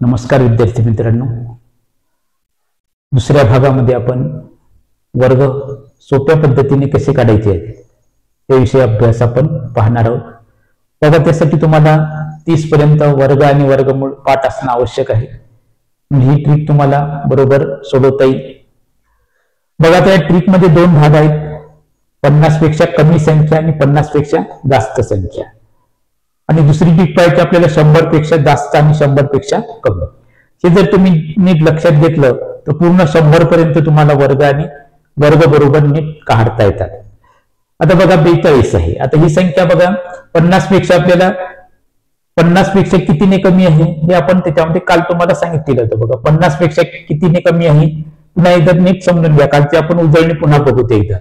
नमस्कार विद्यार्थी मित्रांनो, दुसऱ्या भागामध्ये आपण वर्ग सोप्या पद्धतीने कसे काढायचे आहेत त्याविषयी अभ्यास आपण पाहणार आहोत. बघा, त्यासाठी तुम्हाला 30 पर्यंत वर्ग आणि वर्गमूळ पाठ असणं आवश्यक आहे. म्हणजे ही ट्रिक तुम्हाला बरोबर सोडवता येईल. बघा, त्या ट्रिक मध्ये दोन भाग आहेत, 50 पेक्षा कमी संख्या आणि 50 पेक्षा जास्त संख्या. आणि दुसरी ट्रिक पाहिजे आपल्याला 100 पेक्षा जास्त आणि 100 पेक्षा कमी. हे जर तुम्ही नीट लक्षात घेतलं तर पूर्ण 100 पर्यंत तुम्हाला वर्ग आणि वर्ग बरोबर नीट काढता येतात. आता बघा, 42 आहे. आता ही संख्या बघा, 50 पेक्षा आपल्याला 50 पेक्षा कितीने कमी आहे हे आपण त्याच्यामध्ये काल तुम्हाला सांगितलेलं होतं. बघा, 50 पेक्षा कितीने कमी आहे पुन्हा एकदा नीट समजून घ्या. कालची आपण उजळणी पुन्हा बघू ते एकदा.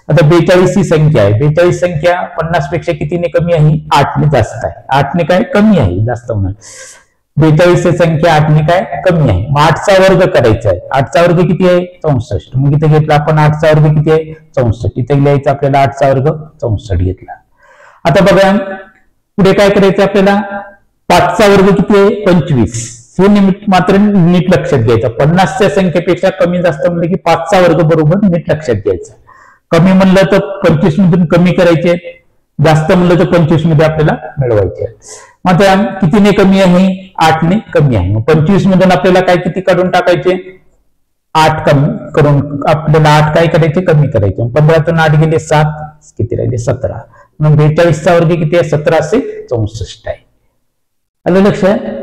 आता 42 ही संख्या आहे. 42 संख्या 50 पेक्षा कितीने कमी आहे? 8 ने जास्त आहे. 8 ने काय कमी आहे, जास्त होणार. 42 ही संख्या 8 ने काय कमी आहे. मग 8 चा वर्ग करायचा आहे. 8 चा वर्ग किती आहे? 64. मग इथे घेतला आपण 8 चा वर्ग किती आहे? 64. इथे लिहायचं आपल्याला 8 चा वर्ग 64 घेतला. आता बघा, पुढे काय करायचं आपल्याला? 5 चा वर्ग किती आहे? 25. हे मात्र नीट लक्षात घ्यायचं. 50च्या संख्येपेक्षा कमी जास्त म्हणलं की 5 चा वर्ग बरोबर नीट लक्षात घ्यायचं. कमी म्हणलं तर 25 मधून कमी करायचे, जास्त म्हणलं तर 25 मध्ये आपल्याला मिळवायचे. मग कितीने कमी आहे? 8 ने कमी आहे. मग 25 मधून आपल्याला काय किती काढून टाकायचे? 8 कमी करून आपल्याला 8 काय करायचे? कमी करायचे. 15तून 8 गेले 7, किती राहिले? 17. मग 42 चा वर्ग किती आहे? 1764 आहे. आलं लक्षात?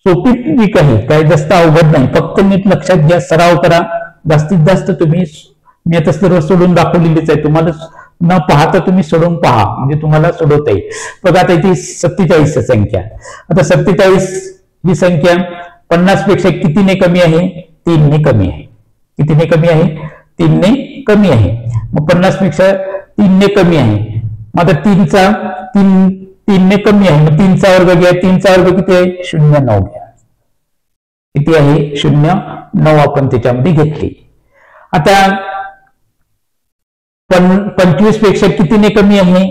सोपी ट्रिक आहे, काय जास्त अवघड नाही. फक्त नीट लक्षात घ्या, सराव करा. जास्तीत जास्त तुम्ही, मी आता सर्व सोडून दाखवलेलीच आहे, तुम्हाला न पाहता तुम्ही सोडून पहा, म्हणजे तुम्हाला सोडवता येईल. बघा, आता इथे 47 संख्या. आता 47 ही संख्या 50 पेक्षा कितीने कमी आहे? 3 ने कमी आहे. कितीने कमी आहे? 3 ने कमी आहे. मग 50 पेक्षा 3 ने कमी आहे. मग आता 3 ने कमी आहे. मग 3 चा वर्ग घ्या. 3 चा वर्ग किती आहे? 0,9 घ्या. किती आहे? 0,9 आपण त्याच्यामध्ये घेतली. आता 25 पेक्षा कितीने कमी आहे?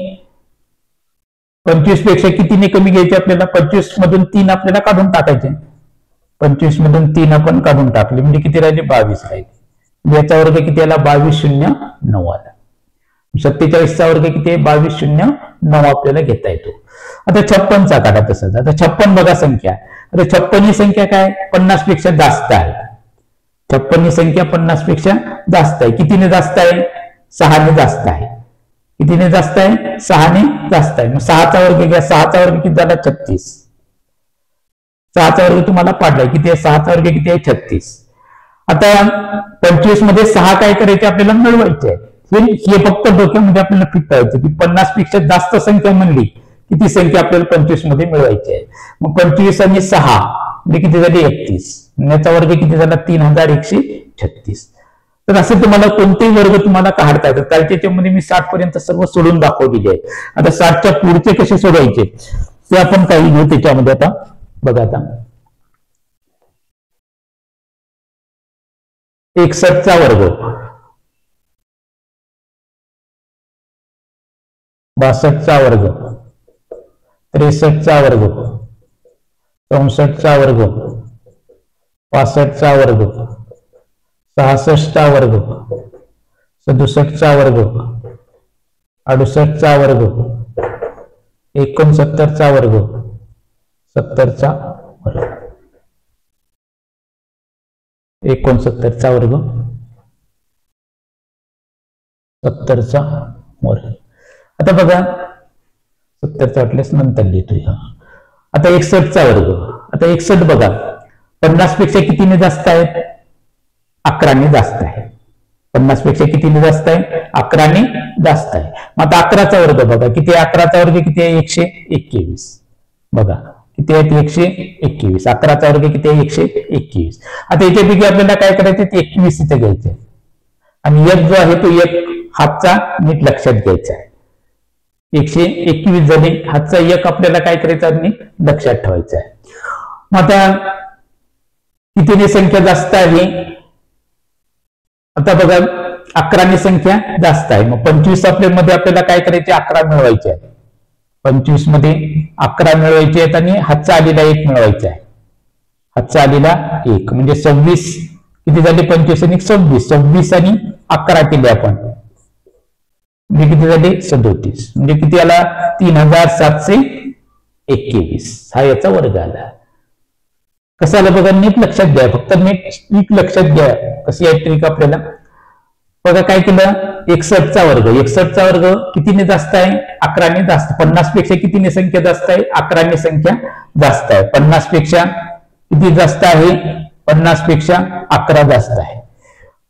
25 पेक्षा कितीने कमी घ्यायचे आपल्याला? 25 मधून 3 आपल्याला काढून टाकायचे. 25 मधून 3 आपण काढून टाकले म्हणजे किती राहिले? 22 राहिले. याचा वर्ग किती आला? 22,0,9 आला. 47 चा वर्ग किती आहे? 22,0,9 आपल्याला घेता येतो. आता 56 चा काढा तसंच. आता 56 बघा संख्या. आता 56 ही संख्या काय? 50 पेक्षा जास्त आहे. 56 ही संख्या 50 पेक्षा जास्त आहे. कितीने जास्त आहे? 6 ने जास्त आहे. कितीने जास्त आहे? 6 ने जास्त आहे. मग 6 चा वर्ग घ्या. 6 चा वर्ग किती झाला? 36. 6 चा वर्ग तुम्हाला पाडलाय. किती आहे? 6 चा वर्ग किती आहे? 36. आता 25 मध्ये 6 काय करायचे? आपल्याला मिळवायचे आहे. हे फक्त डोक्यामध्ये आपल्याला फिट करायचं की 50 पेक्षा जास्त संख्या म्हणली किती संख्या आपल्याला 25 मध्ये मिळवायची आहे. मग 25 आणि 6 म्हणजे किती झाले? 31. याचा वर्ग किती झाला? 3136. तर असं तुम्हाला कोणतेही वर्ग तुम्हाला काढता येतात. त्याच्यामध्ये मी 60 पर्यंत सर्व सोडून दाखवलेले आहे. आता 60च्या पुढचे कसे सोडवायचे ते आपण काही घेऊ त्याच्यामध्ये. आता बघा, आता 61 चा वर्ग, 62 चा वर्ग, 63 चा वर्ग, 64 चा वर्ग, 65 चा वर्ग, 66 चा वर्ग, 67 चा वर्ग, 68 चा वर्ग, 69 चा वर्ग, 70 चा वर्ग, 69 चा वर्ग, 70 चा वर्ग. आता बघा, 70 चा वाटल्यास नंतर लिहितोय. आता 61 चा वर्ग. आता 61 बघा, 50 पेक्षा कितीने जास्त आहे? 11 ने जास्त आहे. 50 पेक्षा कितीने जास्त आहे? 11 ने जास्त आहे. मग आता 11 चा वर्ग बघा, किती आहे? 11 चा वर्ग किती आहे? 121. बघा किती आहे? 121. 11 चा वर्ग किती आहे? 121. आता याच्यापैकी आपल्याला काय करायचं? 21 इथे घ्यायचे आणि 1 जो आहे तो 1 हातचा नीट लक्षात घ्यायचा आहे. 121 झाले. हातचा 1 आपल्याला काय करायचं? नीट लक्षात ठेवायचा आहे. मग आता कितीने संख्या जास्त आहे? आता बघा, 11 ने संख्या जास्त आहे. मग 25 मध्ये आपल्याला काय करायचे? 11 मिळवायचे आहे. 25 मध्ये 11 मिळवायचे आहेत आणि हातचा आलेला 1 मिळवायचा आहे. हातचा आलेला 1 म्हणजे 26 किती झाले 25 आणि 26 26 आणि 11 केले आपण म्हणजे किती झाले 37 म्हणजे किती आला 3721 हा याचा वर्ग आला. कसं आलं बघा नीट लक्षात घ्या फक्त नीट लक्षात घ्या कशी आहे ट्रिक आपल्याला. बघा काय केलं 61चा वर्ग 61चा वर्ग कितीने जास्त आहे 11ने जास्त 50 पेक्षा कितीने संख्या जास्त आहे 11ने संख्या जास्त आहे 50 पेक्षा किती जास्त आहे 50 पेक्षा 11 जास्त आहे.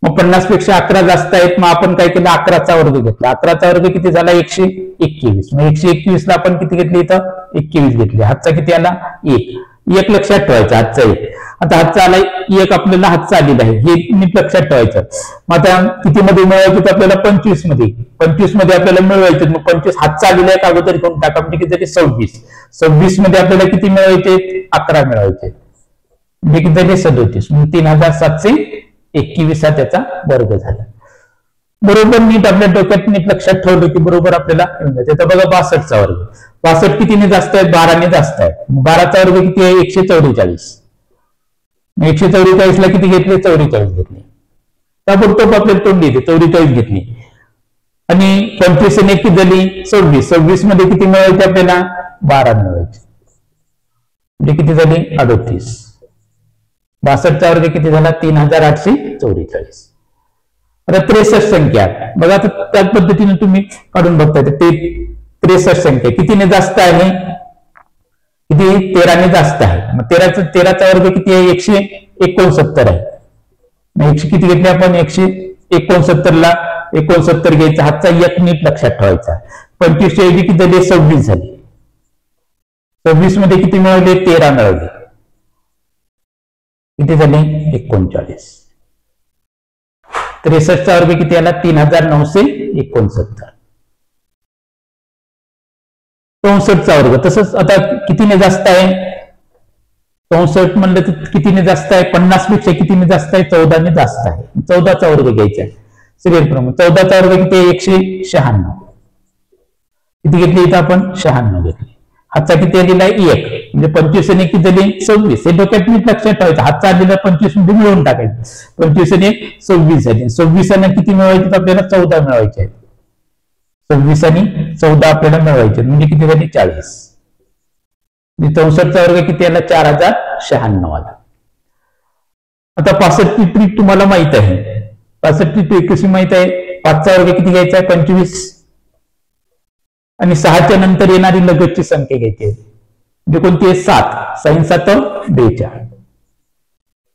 मग 50 पेक्षा 11 जास्त आहेत मग आपण काय केलं 11चा वर्ग घेतला 11चा वर्ग किती झाला 121 मग 121 ला आपण किती घेतले इथं 21 घेतले हातचा किती आला 1 लक्षात ठेवायचा हातचा 1 आता हातचा आला 1 आपल्याला हातचा आलेला आहे हे नीट लक्षात ठेवायचं. मग आता किती मध्ये मिळवायचे तर आपल्याला 25 मध्ये आपल्याला मिळवायचे मग 25 हातचा आलेला आहे अगोदर घेऊन टाका म्हणजे किती झाले 26 मध्ये आपल्याला किती मिळवायचे 11 मिळवायचे म्हणजे किती झाले 37 म्हणजे 3721 हा त्याचा वर्ग झाला. बरोबर नीट आपल्या डोक्यात नीट लक्षात ठेवलं की बरोबर आपल्याला येऊन जाते. आता बघा 62चा वर्ग 62 कितीने जास्त आहे 12ने जास्त आहे 12चा वर्ग किती आहे 144 144 ला किती घेतले 44 घेतले ताबडतोब आपल्याला तोंड येते 44 घेतली आणि 25 ने किती झाली 26 मध्ये किती मिळवायचे आपल्याला 12 मिळवायचे म्हणजे किती झाली 38 62चा वर्ग किती झाला 3844. आता 63 संख्या बघा त्याच पद्धतीने तुम्ही काढून बघता ते 63 संख्या कितीने जास्त आहे किती 13ने जास्त आहे मग 13चा वर्ग किती आहे 169 आहे मग 100 किती घेतले आपण 169 ला 69 घ्यायचा हातचा 1 नीट लक्षात ठेवायचा 25 च्या ऐवजी किती झाले 26 झाले 26 मध्ये किती मिळवले 13 मिळवले किती झाले 39 63चा वर्ग किती आला 3969. 64चा वर्ग तसंच आता कितीने जास्त आहे 64 म्हणलं तर कितीने जास्त आहे 50 पेक्षा कितीने जास्त आहे 14 ने जास्त आहे 14चा वर्ग घ्यायचा आहे सिरियल प्रमाणे 14चा वर्ग किती आहे 196 किती घेतली इथं आपण 96 घेतली हातचा किती आलेला आहे 1 म्हणजे 25 ने किती झाली 26 हे डोक्यात नीट लक्षात ठेवायचं हातचा आलेला 25 मध्ये मिळवून टाकायचं 25 ने 26 झाली 26 ने किती मिळवायचे आपल्याला 14 मिळवायचे आहेत 26 आणि 14 आपल्याला मिळवायचे म्हणजे किती झाली 40 64चा वर्ग किती आला 4096 आला. आता 65 ची ट्रिक तुम्हाला माहित आहे 65 ची ट्रिक कशी माहित आहे 5चा वर्ग किती घ्यायचा आहे 25 आणि 6च्या नंतर येणारी लगतची संख्या घ्यायची आहे म्हणजे कोणती आहे 7 6 7 42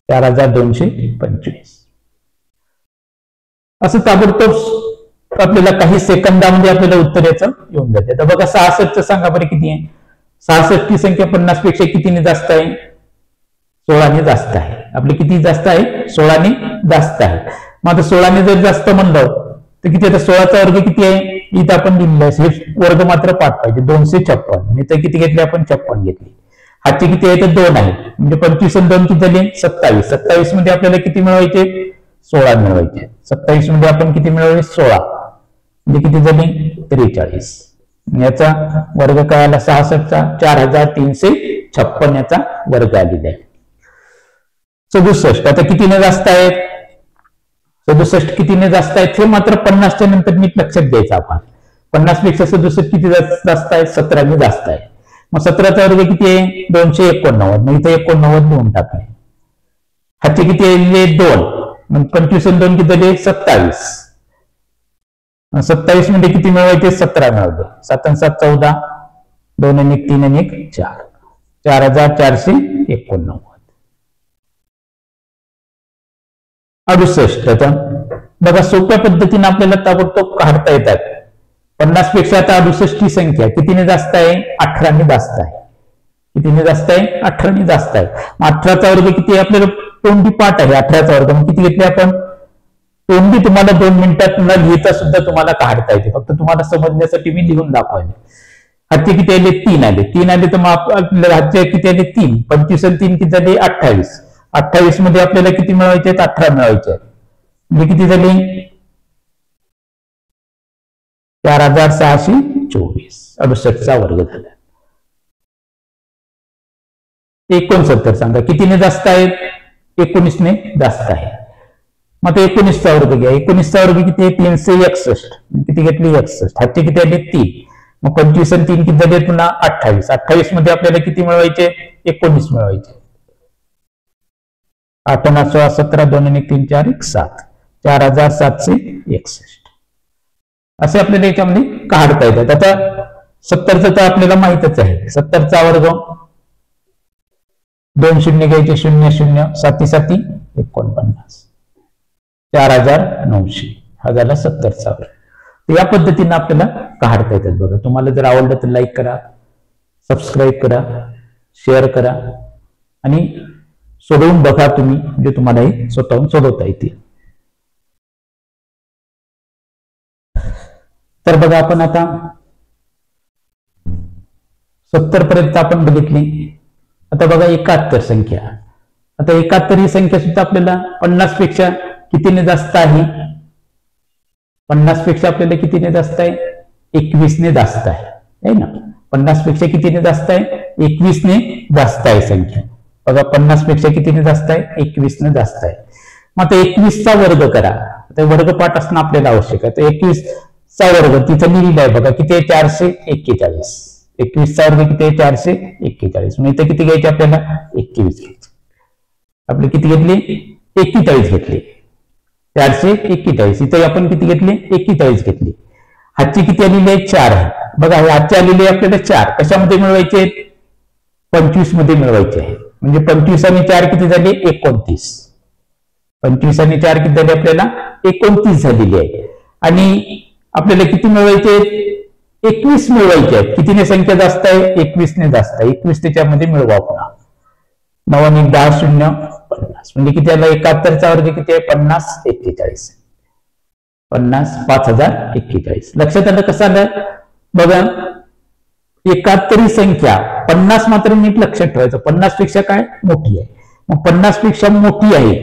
4225 असं ताबडतोब आपल्याला काही सेकंदामध्ये आपल्याला उत्तर याचं येऊन जाते. आता बघा 66 सांगा बरं किती आहे 66 ची संख्या 50 पेक्षा कितीने जास्त आहे 16 ने जास्त आहे आपली किती जास्त आहे 16 ने जास्त आहे. मग आता 16 ने जर जास्त म्हणलं तर किती आता 16चा वर्ग किती आहे इथं आपण लिहिलं हे वर्ग मात्र पाठ पाहिजे 256 इथं किती घेतले आपण 56 घेतली हातचे किती आहे तर 2 आहे म्हणजे 25 आणि 2 किती झाले 27 मध्ये आपल्याला किती मिळवायचे 16 मिळवायचे 27 मध्ये आपण किती मिळवले 16 म्हणजे किती झाले 43 याचा वर्ग काय आला 66चा 4356 याचा वर्ग आलेला आहे. 67 आता कितीने जास्त आहेत 67 कितीने जास्त आहेत हे मात्र 50च्या नंतर नीट लक्षात द्यायचं आपण 50 पेक्षा 67 किती जास्त आहे 17 ने जास्त आहे मग 17चा वर्ग किती आहे 289 मग इथे 89 लिहून टाकले हातचे किती आहे 2 मग 25 आणि 2 किती झाले 27 मध्ये किती मिळवायचे 17 मिळवले 7 आणि 7 14 2 आणि 1 3 आणि 1 4 4489. 68 आता बघा सोप्या पद्धतीने आपल्याला ताबडतोब काढता येतात 50 पेक्षा आता 68 ची संख्या कितीने जास्त आहे 18 ने जास्त आहे कितीने जास्त आहे 18 ने जास्त आहे. मग 18चा वर्ग किती आहे आपल्याला तोंडी पाठ आहे 18चा वर्ग मग किती घेतले आपण तोंडी तुम्हाला 2 मिनिटात न लिहिता सुद्धा तुम्हाला काढता येते फक्त तुम्हाला समजण्यासाठी मी लिहून दाखवले. हातचे किती आले 3 आले तर मग आपल्याला हातचे किती आले 3 25 आणि 3 किती झाले 28 मध्ये आपल्याला किती मिळवायचे 18 मिळवायचे म्हणजे किती झाले 4624 68चा वर्ग झाला. 69 सांगा कितीने जास्त आहे? 19ने जास्त आहे. मग 19चा वर्ग घ्या. 19चा वर्ग किती आहे? 361. किती घेतली? 61. हातचे किती आले? 3. मग 25 आणि 3 किती झाले? पुन्हा 28. 28 मध्ये आपल्याला किती मिळवायचे? 19 मिळवायचे. 8 9 16 17 2 1 3 4 1 7 4761 असे आपल्याला याच्यामध्ये काढता येतात. आता 70चा तर आपल्याला माहितच आहे. 70चा वर्ग 2 शून्य घ्यायचे 0 0 7 7 49 4900 हा झाला 70चा वर्ग. या पद्धतीने आपल्याला काढता येतात बघा. तुम्हाला जर आवडलं तर लाईक करा, सबस्क्राईब करा, शेअर करा आणि सोडवून बघा तुम्ही, म्हणजे तुम्हाला हे स्वतःहून सोडवता येतील. तर बघा आपण आता 70 पर्यंत आपण बघितली. आता बघा 71 संख्या. आता 71 ही संख्या सुद्धा आपल्याला 50 पेक्षा कितीने जास्त आहे? 50 पेक्षा आपल्याला कितीने जास्त आहे? 21 ने जास्त आहे ना. 50 पेक्षा कितीने जास्त आहे? 21 ने जास्त आहे संख्या. बघा 50 पेक्षा कितीने जास्त आहे? 21 ने जास्त आहे. मग आता 21चा वर्ग करा. आता वर्गपाठ असणं आपल्याला आवश्यक आहे. तर 21चा वर्ग तिथं लिहिलेला आहे बघा. किती आहे? 441. 21चा वर्ग किती आहे? 441. मग इथं किती घ्यायचे आपल्याला? 21 घ्यायचे. आपले किती घेतले? 41 घेतले. 441. इथे आपण किती घेतले? 41 घेतली. हातची किती आलेली आहे? 4 आहे. बघा हे हातची आलेली आहे आपल्याला 4. कशामध्ये मिळवायचे? 25 मध्ये मिळवायचे आहे. म्हणजे 25 आणि 4 किती झाले? 29. 25 आणि 4 किती झाले? आपल्याला 29 झालेली आहे. आणि आपल्याला किती मिळवायचे? 21 मिळवायचे आहेत. कितीने संख्या जास्त आहे? 21 ने जास्त आहे. 21 त्याच्यामध्ये मिळवा पुन्हा. 9 आणि 10 0 50. म्हणजे किती आला? 71चा वर्ग किती आहे? 50 41. 50 5041. लक्षात आलं कसं आलं? बघा 71 ही संख्या 50 मात्र नीट लक्षात ठेवायचं. 50 पेक्षा काय मोठी आहे. मग 50 पेक्षा मोठी आहे.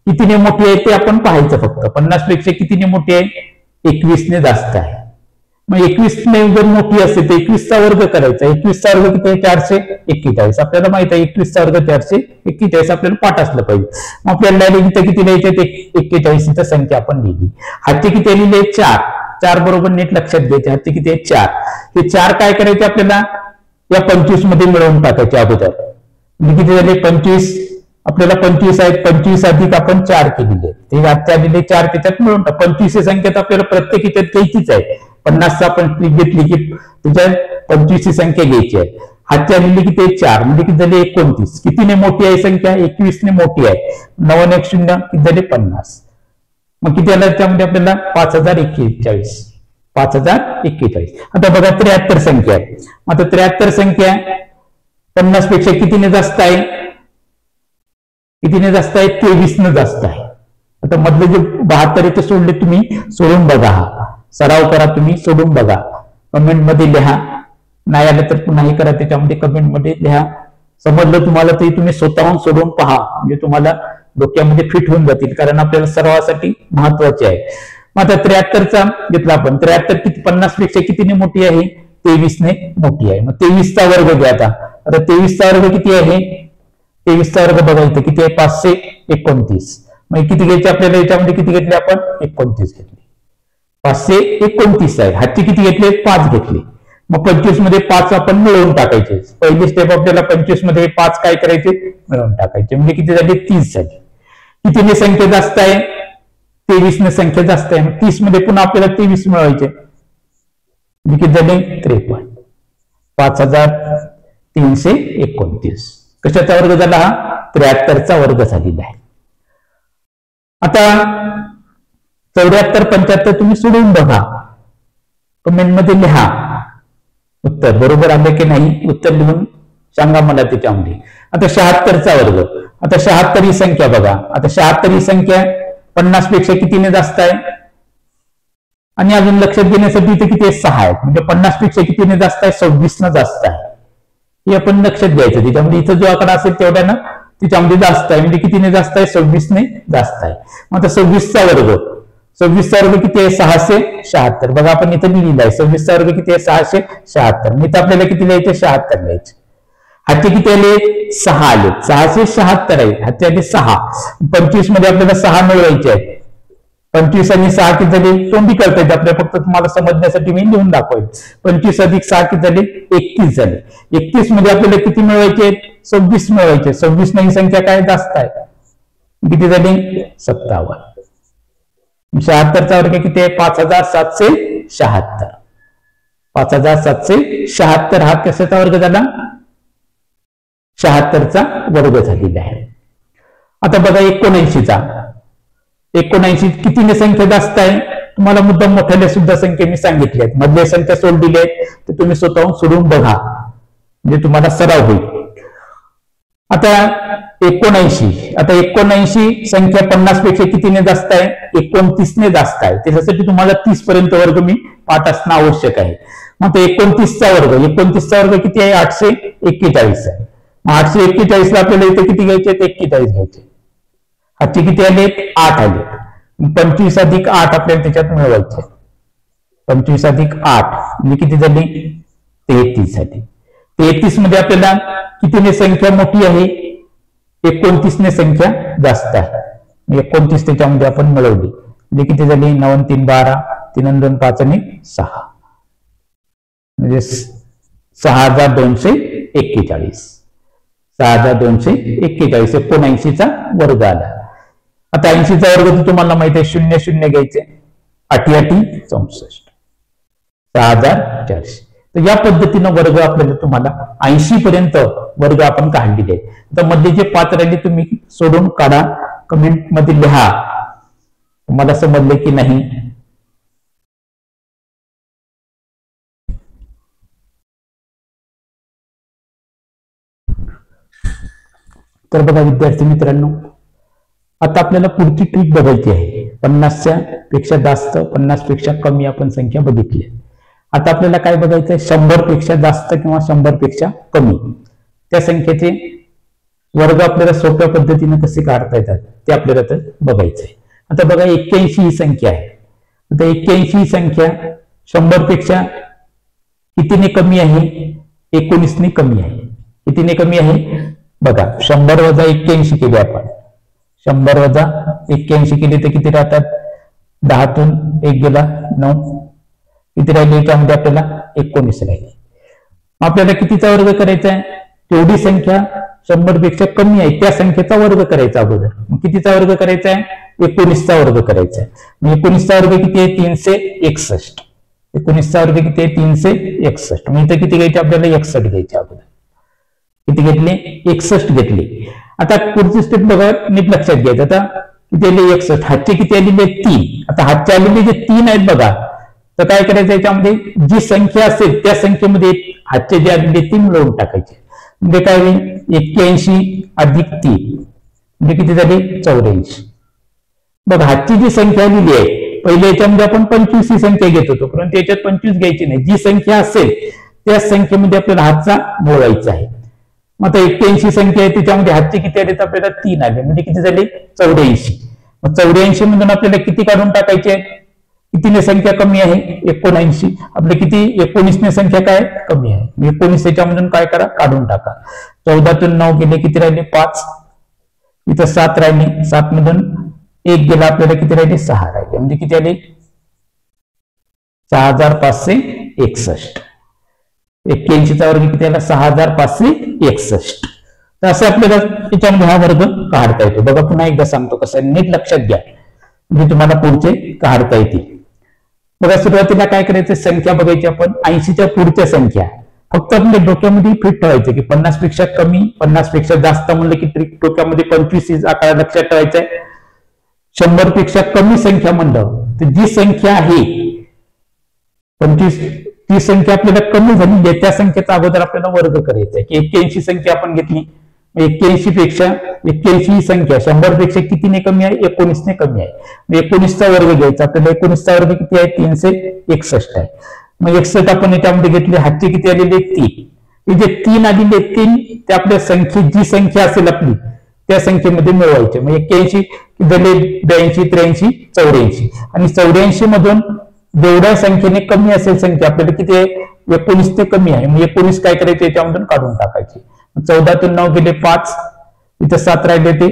कितीने मोठी आहे ते आपण पाहायचं फक्त. 50 पेक्षा कितीने मोठी आहे? 21 ने जास्त आहे. मग 21 ने जर मोठी असते तर 21चा वर्ग करायचा. 21चा वर्ग किती आहे? 441. आपल्याला माहित आहे 21चा वर्ग 441 आपल्याला पाठ असलं पाहिजे. मग आपल्याला इथं किती लिहायचे? 41 इथं संख्या आपण लिहिली. हातची किती लिहिली आहे? 4. 4 बरोबर नीट लक्षात घ्यायचे. हातची किती आहे? 4. हे 4 काय करायचे आपल्याला? या 25 मध्ये मिळवून टाकायचे अगोदर. म्हणजे किती झाले? 25. आपल्याला 25 आहेत. 25 अधिक आपण 4 केलेले. ते हातच्या आलेले 4 त्याच्यात मिळून टाक. 25 ही संख्या तर आपल्याला प्रत्येक याच्यात घ्यायचीच आहे. 50 आपण घेतली की त्याच्यात 25 ही संख्या घ्यायची आहे. हातची आलेली किती आहे? 4. म्हणजे किती झाले? 29. कितीने मोठी आहे संख्या? 21 ने मोठी आहे. 9 1 0 किती झाले? 50. मग किती आलं त्यामध्ये आपल्याला? 5041. 5041. आता बघा 73 संख्या आहे. आता 73 संख्या 50 पेक्षा कितीने जास्त आहे? कितीने जास्त आहे? 23 ने जास्त आहे. आता मधले जे 72 इथे सोडले तुम्ही सोडून बघा. सराव करा, तुम्ही सोडून बघा. कमेंट मध्ये लिहा. नाही आलं तर पुन्हा हे करा, त्याच्यामध्ये कमेंट मध्ये लिहा. समजलं तुम्हाला तरी तुम्ही स्वतःहून सोडून पहा, म्हणजे तुम्हाला डोक्यामध्ये फिट होऊन जातील. कारण आपल्याला सरावासाठी महत्वाचे आहे. मग आता 73चा घेतला आपण. 73 किती 50 पेक्षा कितीने मोठी आहे? 23 ने मोठी आहे. मग 23चा वर्ग घ्या. आता 23चा वर्ग किती आहे? 23चा वर्ग बघा इथे किती आहे? 529. मग किती घ्यायचे आपल्याला? याच्यामध्ये किती घेतले आपण? 29 घेतले. 529 आहे. हातचे किती घेतले? 5 घेतले. मग 25 मध्ये 5 आपण मिळवून टाकायचे. पहिली स्टेप आपल्याला 25 मध्ये 5 काय करायचे? मिळवून टाकायचे. म्हणजे किती झाले? 30 झाले. कितीने संख्या जास्त आहे? 23 ने संख्या जास्त आहे. 30 मध्ये पुन्हा आपल्याला 23 मिळवायचे. म्हणजे किती झाले? 53. 5329. कशाचा वर्ग झाला? हा 73चा वर्ग झालेला आहे. आता 74 75 तुम्ही सोडून बघा. कमेंट मध्ये लिहा उत्तर बरोबर आले की नाही. उत्तर लिहून सांगा मला त्याच्यामध्ये. आता 76चा वर्ग. आता 76 ही संख्या बघा. आता 76 ही संख्या 50 पेक्षा कितीने जास्त आहे? आणि अजून लक्षात घेण्यासाठी इथे किती आहे? 6 आहेत. म्हणजे 50 पेक्षा कितीने जास्त आहे? 26 न जास्त आहे. हे आपण लक्षात घ्यायचं. त्याच्यामध्ये इथं जो आकडा असेल तेवढ्या ना त्याच्यामध्ये जास्त आहे. म्हणजे कितीने जास्त आहे? 26 ने जास्त आहे. मग आता 26चा वर्ग. 26चा वर्ग किती आहे? 676. बघा आपण इथे लिहिलेलं आहे. 26चा वर्ग किती आहे? 676. इथं आपल्याला किती लिहायचे? 76 लिहायचे. हातचे किती आले 6 आले, 676 आहे, हातचे आले 6. 25 मध्ये आपल्याला 6 मिळवायचे आहेत. 25 आणि 6 किती झाले तोंडी करता येते आपल्याला, फक्त तुम्हाला समजण्यासाठी मी लिहून दाखवेल. 25 अधिक 6 किती झाले 31 झाले. 31 मध्ये आपल्याला किती मिळवायचे आहेत 26 मिळवायचे. 26 नाही संख्या काय जास्त आहे, किती झाली 57. 76चा वर्ग किती आहे 5776. 5776 हा कशाचा वर्ग झाला 76चा वर्ग झालेला आहे. आता बघा 79 कितीने संख्या जास्त आहे, तुम्हाला मुद्दाम मोठ्याने सुद्धा संख्या मी सांगितली आहेत. मधल्या संख्या सोडलेल्या आहेत ते तुम्ही स्वतःहून सोडून बघा, म्हणजे तुम्हाला सराव होईल. आता 79 संख्या 50 पेक्षा कितीने जास्त आहे 29ने जास्त आहे. त्याच्यासाठी तुम्हाला 30 पर्यंत वर्ग मी पाठ असणं आवश्यक आहे. मग 29चा वर्ग किती आहे 841 आहे. 841 ला आपल्याला इथे किती घ्यायचे 41 घ्यायचे. हातचे किती आले 8 आले. 25 अधिक 8 आपल्याला त्याच्यात मिळवायचे. 25 अधिक 8 म्हणजे किती झाली 33 झाली. 33 मध्ये आपल्याला कितीने संख्या मोठी आहे 29ने संख्या जास्त आहे. 29 त्याच्यामध्ये आपण मिळवली म्हणजे किती झाली 9 3 12 3 2 5 आणि 6 म्हणजे 6241. 6241 79चा वर्ग आला. आता 80चा वर्ग तर तुम्हाला माहिती आहे 0 0 घ्यायचे 8 8 64 6400. तर या पद्धतीनं वर्ग आपल्याला तुम्हाला 80 पर्यंत वर्ग आपण काढलेले आहेत. तर मधले जे 5 राहिले तुम्ही सोडून काढा, कमेंट मध्ये लिहा तुम्हाला समजले की नाही. तर बघा विद्यार्थी मित्रांनो, आता आपल्याला पुढची ट्रिक बघायची आहे. 50 पेक्षा जास्त 50 पेक्षा कमी आपण संख्या बघितली. आता आपल्याला काय बघायचं आहे 100 पेक्षा जास्त किंवा 100 पेक्षा कमी त्या संख्येचे वर्ग आपल्याला सोप्या पद्धतीने कसे काढता येतात ते आपल्याला तर बघायचं आहे. आता बघा 81 ही संख्या आहे. आता 81 ही संख्या 100 पेक्षा कितीने कमी आहे 19ने कमी आहे. कितीने कमी आहे बघा 100 वजा 81 केले आपण. 100 वजा 81 केले तर किती राहतात 10 तून 1 गेला 9 किती राहिले त्यामध्ये आपल्याला 19 राहिले. आपल्याला कितीचा वर्ग करायचा आहे तेवढी संख्या 100 पेक्षा कमी आहे त्या संख्येचा वर्ग करायचा अगोदर. मग कितीचा वर्ग करायचा आहे 19चा वर्ग करायचा आहे. 19चा वर्ग किती आहे 361. 19चा वर्ग किती आहे 361. मग इथे किती घ्यायचे आपल्याला 61 घ्यायचे अगोदर. किती घेतले 61 घेतले. आता पुढची स्टेप बघा नीट लक्षात घ्यायचं. आता किती आले 61. हातचे किती आलेले 3. आता हातचे आलेले जे 3 आहेत बघा तर काय करायचं याच्यामध्ये जी संख्या असेल त्या संख्येमध्ये हातचे जे आलेले 3 मिळवून टाकायचे. म्हणजे काय होईल 81 अधिक 3 म्हणजे किती झाले 84. बघा हातची जी संख्या आलेली आहे पहिल्या याच्यामध्ये आपण 25 ही संख्या घेत होतो, परंतु याच्यात 25 घ्यायची नाही. जी संख्या असेल त्या संख्येमध्ये आपल्याला हातचा मिळवायचा आहे. मग आता 81 संख्या आहे त्याच्यामध्ये हातचे किती आले तर आपल्याला 3 आले म्हणजे किती झाले 84. मग 84 मधून आपल्याला किती काढून टाकायचे कितीने संख्या कमी आहे 79. आपले किती 19ने संख्या काय कमी आहे. 19 त्याच्यामधून काय करा काढून टाका. 14 तून 9 गेले किती राहिले 5. इथं 7 राहिले 7 मधून 1 गेला आपल्याला किती राहिले 6 राहिले म्हणजे किती आले 6561. 81चा वर्ग किती आला 6561. तर असं आपल्याला याच्यामध्ये हा वर्ग काढता येतो. बघा पुन्हा एकदा सांगतो कसं नीट लक्षात घ्या म्हणजे तुम्हाला पुढचे काढता येतील. बघा सुरुवातीला काय करायचं संख्या बघायची आपण 80च्या पुढच्या संख्या फक्त आपल्या डोक्यामध्ये फिट ठेवायचं की 50 पेक्षा कमी 50 पेक्षा जास्त म्हणलं की डोक्यामध्ये 25 आकडा लक्षात ठेवायचा आहे. 100 पेक्षा कमी संख्या म्हणलं तर जी संख्या आहे 25 ती संख्या आपल्याला कमी झाली आहे त्या संख्येचा अगोदर आपल्याला वर्ग करायचा आहे की 81 संख्या आपण घेतली. 81 पेक्षा 81 ही संख्या 100 पेक्षा कितीने कमी आहे 19ने कमी आहे. 19चा वर्ग घ्यायचा. आपल्याला 19चा वर्ग किती आहे 361 आहे. मग 61 आपण याच्यामध्ये घेतले. हातचे किती आलेले 3. हे जे 3 आलेले 3 ते आपल्या संख्येत जी संख्या असेल आपली त्या संख्येमध्ये मिळवायचे. मग 81 झाले 82 83 84 आणि 84 मधून जेवढ्या संख्येने कमी असेल संख्या आपल्याला किती आहे 19 ते कमी आहे. मग 19 काय करायचे याच्यामधून काढून टाकायचे. 14तून 9 गेले 5, इथं 7 राहिले ते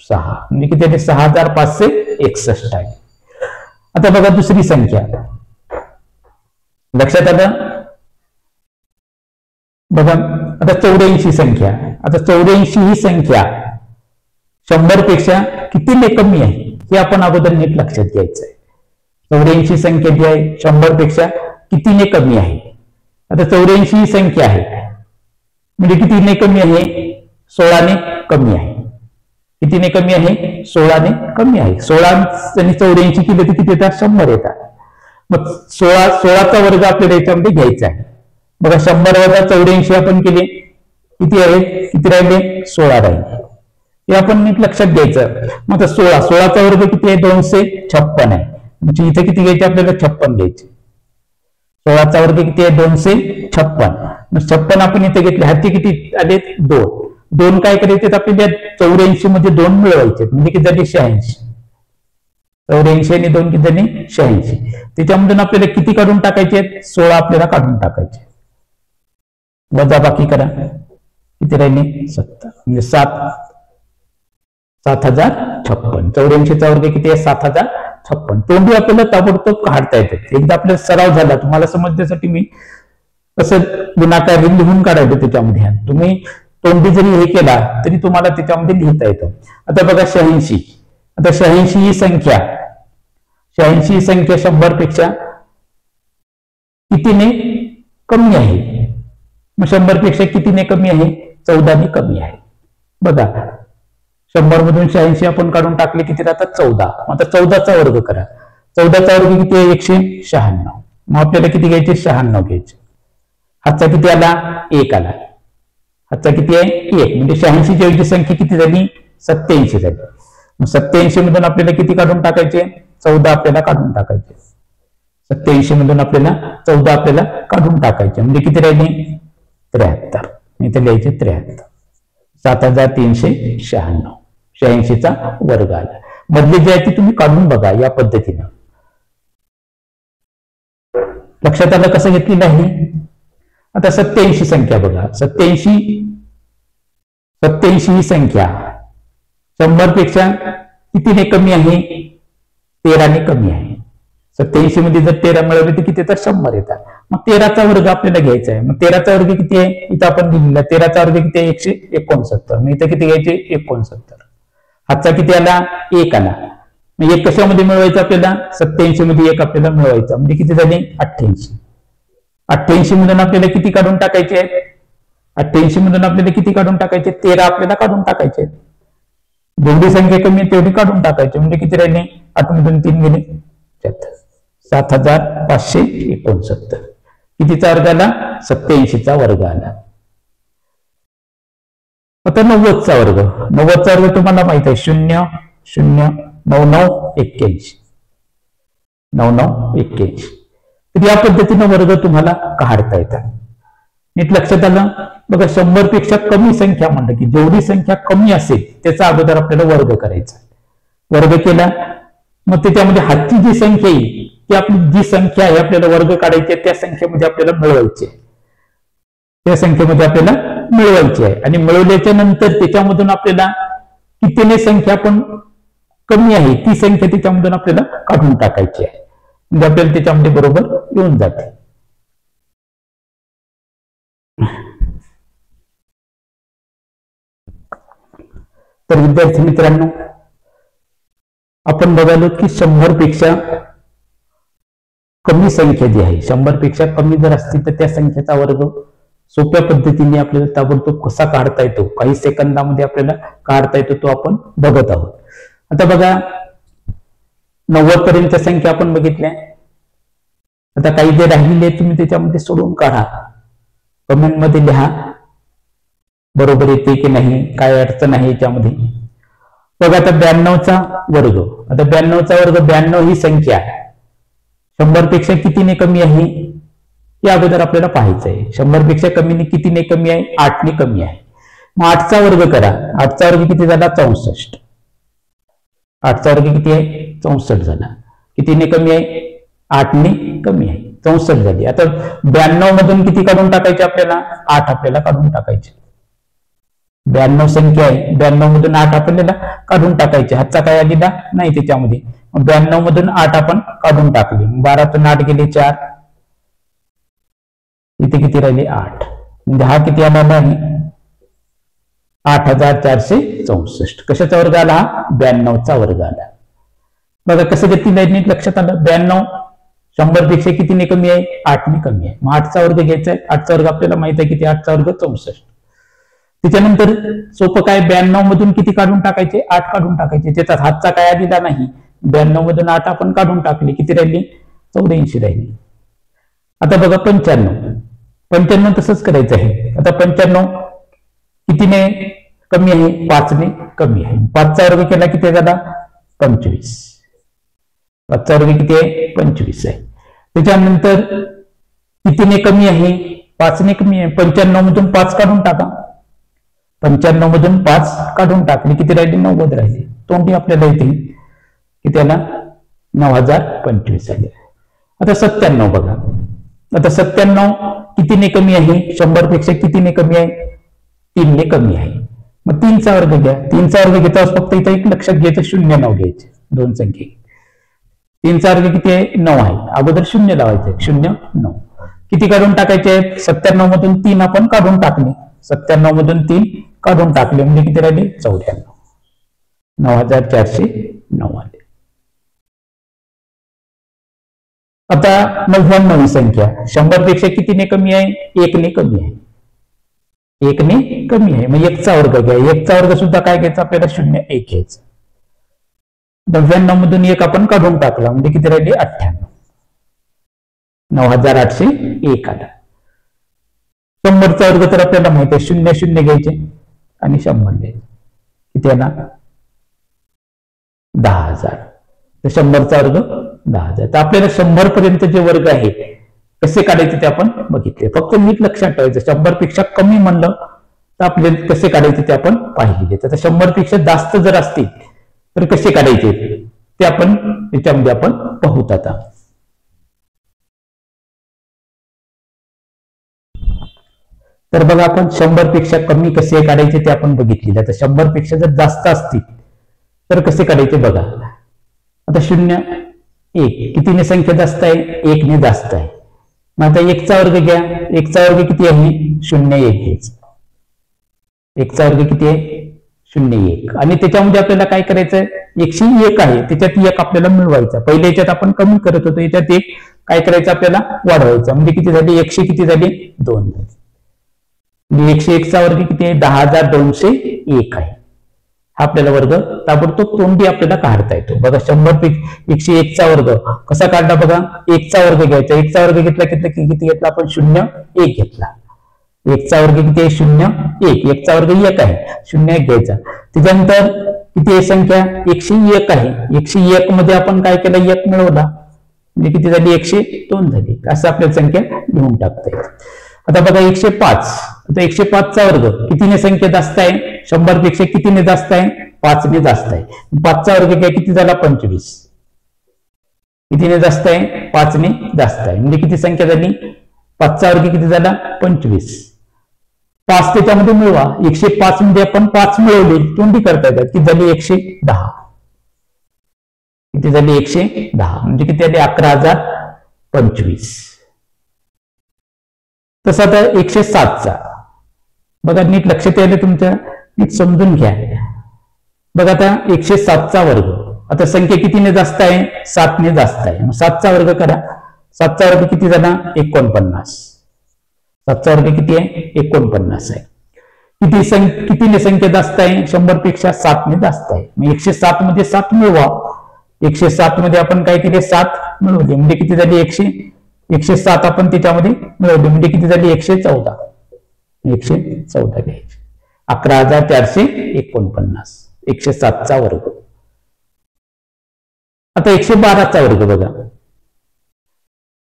6, म्हणजे किती आहे? 6561 आहे. आता बघा दुसरी संख्या, लक्षात आलं? बघा आता 84 संख्या. आता 84 ही संख्या 100 पेक्षा कितीने कमी आहे हे आपण अगोदर नीट लक्षात घ्यायचं आहे. 84 संख्या जी आहे 100 पेक्षा कितीने कमी आहे. आता 84 ही संख्या आहे म्हणजे कितीने कमी आहे? 16ने कमी आहे. कितीने कमी आहे? 16ने कमी आहे. 16 आणि 84 केले तर किती येतात? 100 येतात. मग 16चा वर्ग आपल्याला याच्यामध्ये घ्यायचा आहे. बघा 100 वजा 84 आपण केले, किती आहे? किती राहिले? 16 राहिले. हे आपण नीट लक्षात घ्यायचं. मग 16चा वर्ग किती आहे? 256 आहे. म्हणजे इथे किती घ्यायचे आपल्याला? 56 घ्यायचे. 16चा वर्ग किती आहे? 256. मग 56 आपण इथे घेतले, हाती किती आले? 2 काय करायचे? आपल्याला 84 मध्ये 2 मिळवायचे, म्हणजे किती झाले? 86. 84 आणि 2 किती झाले? 86. त्याच्यामधून आपल्याला किती काढून टाकायचे? 16 आपल्याला काढून टाकायचे. वजा बाकी करा, किती राहिले? 7, म्हणजे 7056. 84चा वर्ग किती आहे? 7056. तोंडी आपल्याला ताबडतोब काढता येतात. एकदा आपल्याला सराव झाला, तुम्हाला समजण्यासाठी मी कसं गुणाकार लिहून काढायचं त्याच्यामध्ये. तुम्ही तोंडी जरी हे केला तरी तुम्हाला त्याच्यामध्ये लिहिता येतं. आता बघा 86. आता 86 ही संख्या 100 पेक्षा कितीने कमी आहे? मग 100 पेक्षा कितीने कमी आहे? 14ने कमी आहे. बघा 100 मधून 86 आपण काढून टाकले, किती राहतात? 14. आता 14चा वर्ग करा. 14चा वर्ग किती आहे? 196. मग आपल्याला किती घ्यायचे? 96 घ्यायचे. हातचा किती आला? 1 आला. हातचा किती आहे? 1. म्हणजे 86 ची ऐवजी संख्या किती झाली? 87 झाली. मग 87 मधून आपल्याला किती काढून टाकायचे? 14 आपल्याला काढून टाकायचे. 87 मधून आपल्याला 14 आपल्याला काढून टाकायचे, म्हणजे किती राहिले? 73. इथे लिहायचे 73. 7396. 86चा वर्ग आला. मधले जे आहे ते तुम्ही काढून बघा या पद्धतीनं. लक्षात आलं कसं घेतलेलं आहे? आता 87 संख्या बघा. 87 ही संख्या 100 पेक्षा कितीने कमी आहे? 13ने कमी आहे. 87 मध्ये जर 13 मिळवले तर किती येतात? 100 येतात. मग 13चा वर्ग आपल्याला घ्यायचा आहे. मग 13चा वर्ग किती आहे? इथं आपण लिहिलेला 13चा वर्ग किती आहे? 169. मग इथं किती घ्यायचे? 69. हातचा किती आला? 1 आला. मग 1 कशामध्ये मिळवायचं आपल्याला? 87 मध्ये 1 आपल्याला मिळवायचा, म्हणजे किती झाले? 88. 88 मधून आपल्याला किती काढून टाकायचे आहेत? 88 मधून आपल्याला किती काढून टाकायचे? 13 आपल्याला काढून टाकायचे. जेवढी संख्या कमी आहे तेवढी काढून टाकायची, म्हणजे किती राहिले? 8 मधून 3 गेले 7569. कितीचा वर्ग आला? 87चा वर्ग आला. आता 90चा वर्ग. 90चा वर्ग तुम्हाला माहित आहे 009981. 9981. तर या पद्धतीनं वर्ग तुम्हाला काढता येतात. नीट लक्षात आलं? बघा 100 पेक्षा कमी संख्या म्हणलं की जेवढी संख्या कमी असेल त्याचा अगोदर आपल्याला वर्ग करायचा. वर्ग केला मग त्याच्यामध्ये हातची जी संख्या येईल ती आपली जी संख्या आहे आपल्याला वर्ग काढायची आहे त्या संख्येमध्ये आपल्याला मिळवायची आहे. त्या संख्येमध्ये आपल्याला मिळवायची आहे आणि मिळवल्याच्या नंतर त्याच्यामधून आपल्याला कितीने संख्या पण कमी आहे ती संख्या त्याच्यामधून आपल्याला काढून टाकायची आहे, म्हणजे आपल्याला त्याच्यामध्ये बरोबर येऊन जाते. तर विद्यार्थी मित्रांनो, आपण बघालो की 100 पेक्षा कमी संख्या जी आहे 100 पेक्षा कमी जर असतील तर त्या संख्येचा वर्ग सोप्या पद्धतीने आपल्याला ताबडतोब कसा काढता येतो, काही सेकंदामध्ये आपल्याला काढता येतो तो आपण बघत आहोत. आता बघा 90 पर्यंत संख्या आपण बघितल्या. आता काही जे राहिलेले तुम्ही त्याच्यामध्ये सोडून काढा, कमेंट मध्ये लिहा बरोबर येते की नाही, काय अडचण आहे याच्यामध्ये. बघा आता 92चा वर्ग. आता 92चा वर्ग 92 ही संख्या 100 पेक्षा कितीने कमी आहे हे अगोदर आपल्याला पाहायचं आहे. 100 पेक्षा कमीने कितीने कमी आहे? 8 ने कमी आहे. मग 8चा वर्ग करा. 8चा वर्ग किती झाला? 64. 8चा वर्ग किती आहे? 64 झाला. कितीने कमी आहे? 8 ने कमी आहे, 64 झाली. आता 92 मधून किती काढून टाकायचे आपल्याला? 8 आपल्याला काढून टाकायचे. 92 संख्या आहे, 92 मधून 8 आपल्याला काढून टाकायचे, हातचा काय आलेला नाही त्याच्यामध्ये. 92 मधून 8 आपण काढून टाकले, 12तून 8 गेले 4, इथे किती राहिले 8, म्हणजे हा किती आला आहे 8464. कशाचा वर्ग आला हा 92चा वर्ग आला. बघा कसं गतीला नीट लक्षात आलं. 92 100 पेक्षा कितीने कमी आहे 8 ने कमी आहे. मग 8चा वर्ग घ्यायचा आहे. 8चा वर्ग आपल्याला माहित आहे किती, 8चा वर्ग 64. त्याच्यानंतर सोपं काय, 92 मधून किती काढून टाकायचे 8 काढून टाकायचे. त्याचा हातचा काय आलेला नाही, 92 मधून 8 आपण काढून टाकले, किती राहिली 84 राहिली. आता बघा 95 तसंच करायचं आहे. आता 95 कितीने कमी आहे 5 ने कमी आहे. 5चा वर्ग केला किती झाला 25. 5चा वर्ग किती आहे 25 आहे. त्याच्यानंतर कितीने कमी आहे 5 ने कमी आहे. 95 मधून 5 काढून टाका, 95 मधून 5 काढून टाकले, किती राहिले 90 राहिले. तोंडी आपल्याला येते की त्याला 9025 आले. आता 97 बघा. आता 97 कितीने कमी आहे 100 पेक्षा कितीने कमी आहे 3 ने कमी आहे. मग 3चा वर्ग घ्या. 3चा वर्ग घेता फक्त इथं एक लक्षात घ्यायचं 0 9 घ्यायचे, दोन संख्ये. 3चा वर्ग किती आहे 9 आहे, अगोदर 0 लावायचे, 0 9. किती काढून टाकायचे आहेत 97 मधून 3 आपण काढून टाकले, 97 मधून 3 काढून टाकले म्हणजे किती राहिले 94. 9409 आले. आता 99 संख्या 100 पेक्षा कितीने कमी आहे 1 ने कमी आहे, 1 ने कमी आहे. मग 1चा वर्ग घ्या. 1चा वर्ग सुद्धा काय घ्यायचा आपल्याला 0 1 घ्यायचं. 99 मधून 1 आपण काढून टाकला म्हणजे किती राहिले 98. 9801 आला. 100चा वर्ग तर आपल्याला माहिती आहे 0 0 घ्यायचे आणि 100 घ्यायचे, किती आला 10,000. तर 100चा वर्ग 10,000. तर आपल्याला 100 पर्यंत जे वर्ग आहे कसे काढायचे ते आपण बघितले. फक्त नीट लक्षात ठेवायचं 100 पेक्षा कमी म्हणलं तर आपल्याला कसे काढायचे ते आपण पाहिलेले. तर 100 पेक्षा जास्त जर असतील तर कसे काढायचे ते आपण याच्यामध्ये आपण पाहूत. आता तर बघा आपण 100 पेक्षा कमी कसे काढायचे ते आपण बघितलेले. आता 100 पेक्षा जर जास्त असतील तर कसे काढायचे बघा. आता 0 1 कितीने संख्या जास्त आहे 1 ने जास्त आहे. मग आता 1चा वर्ग घ्या. 1चा वर्ग किती आहे 0 1 घ्यायचं. 1चा वर्ग किती आहे 0 1 आणि त्याच्यामध्ये आपल्याला काय करायचं 101 आहे त्याच्यात 1 आपल्याला मिळवायचा. पहिल्या याच्यात आपण कमी करत होतो, याच्यात 1 काय करायचं आपल्याला वाढवायचं म्हणजे किती झाली 100 किती झाली 2 झाली. 101चा वर्ग किती आहे 10,201 आहे. हा आपल्याला वर्ग ताबडतोब तोंडी आपल्याला काढता येतो. बघा 101चा वर्ग कसा काढला बघा. 1चा वर्ग घ्यायचा. 1चा वर्ग घेतला किती घेतला आपण 0 1 घेतला. 1चा वर्ग किती आहे 0 1. 1चा वर्ग 1 आहे 0 1 घ्यायचा. त्याच्यानंतर किती आहे संख्या 101 आहे. 101 मध्ये आपण काय केलं 1 मिळवला म्हणजे किती झाली 102 झाली. असं आपल्याला संख्या लिहून टाकता येईल. आता बघा 105. आता 105चा वर्ग कितीने संख्या जास्त आहे 100 पेक्षा कितीने जास्त आहे 5 ने जास्त आहे. 5चा वर्ग काय किती झाला 25. कितीने जास्त आहे 5 ने जास्त आहे म्हणजे किती संख्या झाली 5चा वर्ग किती झाला 25. 5 त्याच्यामध्ये मिळवा. 105 मध्ये आपण 5 मिळवले तोंडी करता येतात. किती झाली 110. किती झाली 110 म्हणजे किती झाली 11,025. तसं आता 107चा बघा नीट लक्षात यायला तुमच्या नीट समजून घ्या. बघा आता 107चा वर्ग. आता संख्या कितीने जास्त आहे 7 ने जास्त आहे. 7चा वर्ग करा. 7चा वर्ग किती झाला 49. 7चा वर्ग किती आहे 49 आहे. कितीने संख्या जास्त आहे 100 पेक्षा 7 ने जास्त आहे. मग 107 मध्ये 7 मिळवा. 107 मध्ये आपण काय केले 7 मिळवले म्हणजे किती झाली 107 आपण त्याच्यामध्ये मिळवले म्हणजे किती झाली 114. 114 घ्यायची. 11,449 107चा वर्ग. आता 112चा वर्ग बघा.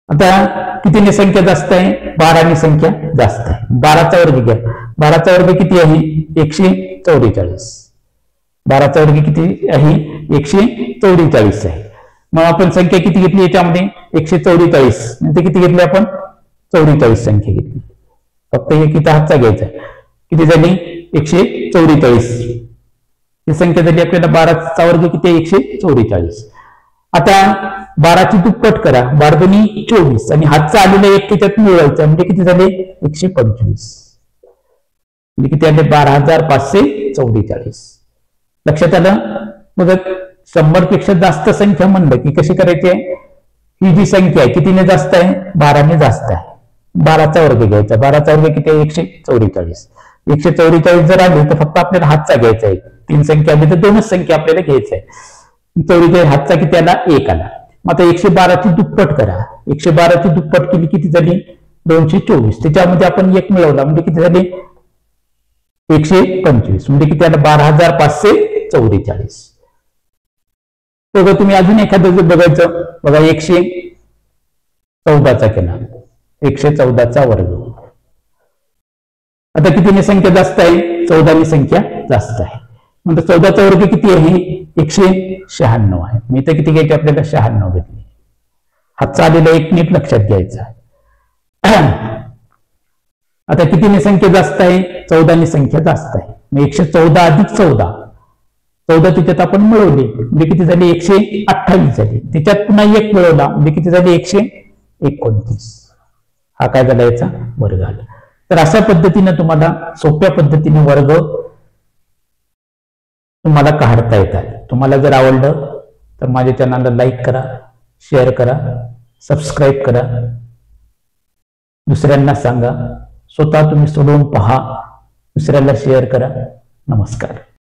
आता कितीने संख्या जास्त आहे 12 ने संख्या जास्त आहे. 12चा वर्ग घ्या. 12चा वर्ग किती आहे 144. 12चा वर्ग किती आहे 144 आहे. मग आपण संख्या किती घेतली याच्यामध्ये 144 म्हणजे किती घेतली आपण 44 संख्या घेतली. फक्त एक इथं हातचा घ्यायचा. किती झाली 144. ही संख्या झाली आपल्याला 12चा वर्ग किती आहे 144. आता 12ची दुप्पट करा, 12 दुनी 24 आणि हातचा आलेला एक त्याच्यात मिळवायचा म्हणजे किती झाले 125. म्हणजे किती आले 12,544. लक्षात आलं. मग 100 पेक्षा जास्त संख्या म्हणलं की कशी करायची आहे, ही जी संख्या आहे कितीने जास्त आहे 12ने जास्त आहे, 12चा वर्ग घ्यायचा. 12चा वर्ग किती आहे 144. 144 जर आले तर फक्त आपल्याला हातचा घ्यायचा आहे. 3 संख्या आली तर 2च संख्या आपल्याला घ्यायचा आहे. 44 हातचा किती आला 1 आला. मग आता 112ची दुप्पट करा. 112ची दुप्पट केली किती झाली 224. त्याच्यामध्ये आपण 1 मिळवला म्हणजे किती झाले 125. म्हणजे किती आलं 12,544. बघा तुम्ही अजून एखादं बघायचं. बघा 114चा केला 114चा वर्ग. आता कितीने संख्या जास्त आहे 14नी संख्या जास्त आहे. म्हणजे 14चा वर्ग किती आहे 196 आहे. मी तर किती घ्यायचे आपल्याला 96 घेतले. हातचा आलेला एक नीट लक्षात घ्यायचा. आता कितीने संख्या जास्त आहे 14नी संख्या जास्त आहे. 114 अधिक 14 त्याच्यात आपण मिळवले म्हणजे किती झाली 128 झाली. त्याच्यात पुन्हा 1 मिळवला म्हणजे किती झाली 129. हा काय झाला याचा वर्ग आला. तर अशा पद्धतीने तुम्हाला सोप्या पद्धतीने वर्ग तुम्हाला काढता येतात. तुम्हाला जर आवडलं तर माझ्या चॅनलला लाईक करा, शेअर करा, सबस्क्राईब करा, दुसऱ्यांना सांगा, स्वतः तुम्ही सोडवून पहा, दुसऱ्याला शेअर करा. नमस्कार.